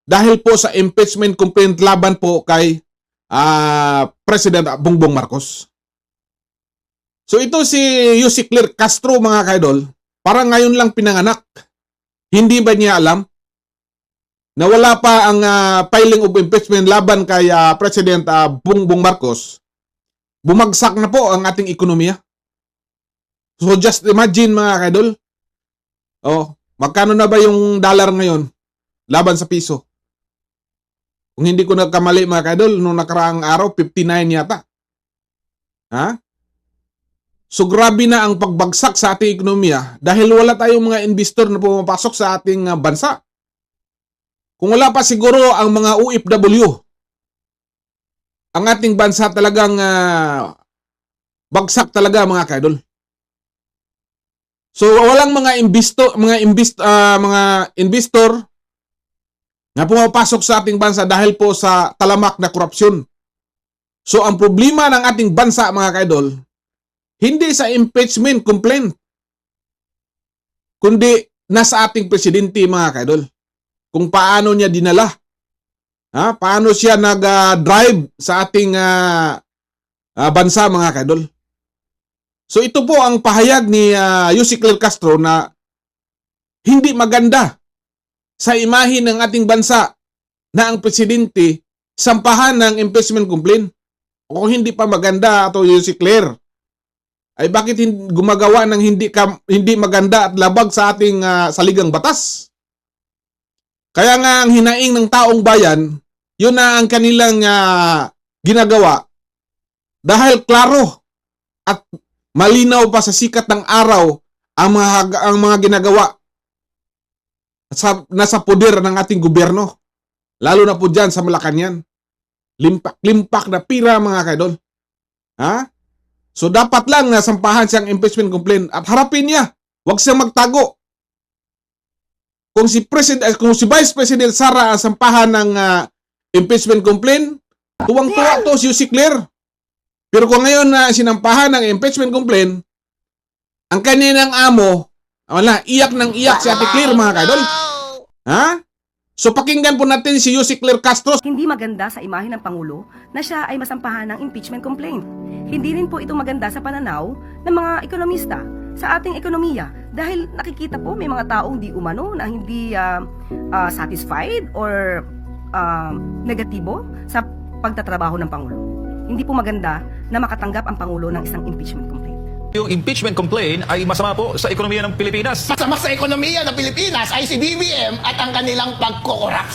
dahil po sa impeachment complaint laban po kay President Bongbong Marcos. So ito si Yussi Claire Castro, mga kaidol, parang ngayon lang pinanganak. Hindi ba niya alam na wala pa ang filing of impeachment laban kay President Bongbong Marcos? Bumagsak na po ang ating ekonomiya. So just imagine, mga kaidol, magkano na ba yung dollar ngayon laban sa piso? Kung hindi ko nagkamali, mga kaidol, nung nakaraang araw, 59 yata. Ha? So grabe na ang pagbagsak sa ating ekonomiya dahil wala tayong mga investor na pumapasok sa ating bansa. Kung wala pa siguro ang mga OFW, ang ating bansa talagang bagsak talaga, mga kaidol. So walang mga investor na pumapasok sa ating bansa dahil po sa talamak na korupsyon. So ang problema ng ating bansa, mga kaidol, hindi sa impeachment complaint, kundi nasa ating presidente, mga kaidol. Kung paano niya dinala, paano siya nag-drive sa ating bansa, mga kaidol. So ito po ang pahayag ni Yussi Claire Castro na hindi maganda sa imahe ng ating bansa na ang presidente sampahan ng impeachment complaint. O kung hindi pa maganda ito, Yussi Claire, ay bakit gumagawa ng hindi maganda at labag sa ating saligang batas? Kaya nga ang hinaing ng taong bayan, yun na ang kanilang ginagawa dahil klaro at malinaw pa sa sikat ng araw ang mga ginagawa nasa poder ng ating gobyerno, lalo na po dyan sa Malacanang. Limpak na pira, mga kaidol. So dapat lang na sampahan siyang impeachment complaint at harapin niya. Huwag siyang magtago. Kung si Vice President Sara ang sampahan ng impeachment complaint, tuwang-tuwa to si Yussi Claire. Pero kung ngayon na sinampahan ng impeachment complaint, ang kanilang amo, iyak ng iyak si Ate Claire, mga kaidol. So pakinggan po natin si Yussi Claire Castro. Hindi maganda sa imahe ng Pangulo na siya ay masampahan ng impeachment complaint. Hindi rin po ito maganda sa pananaw ng mga ekonomista sa ating ekonomiya dahil nakikita po may mga taong di umano na hindi satisfied or negatibo sa pagtatrabaho ng Pangulo. Hindi po maganda na makatanggap ang Pangulo ng isang impeachment complaint. Yung impeachment complaint ay masama po sa ekonomiya ng Pilipinas. Masama sa ekonomiya ng Pilipinas ay si BBM at ang kanilang pagkukurap.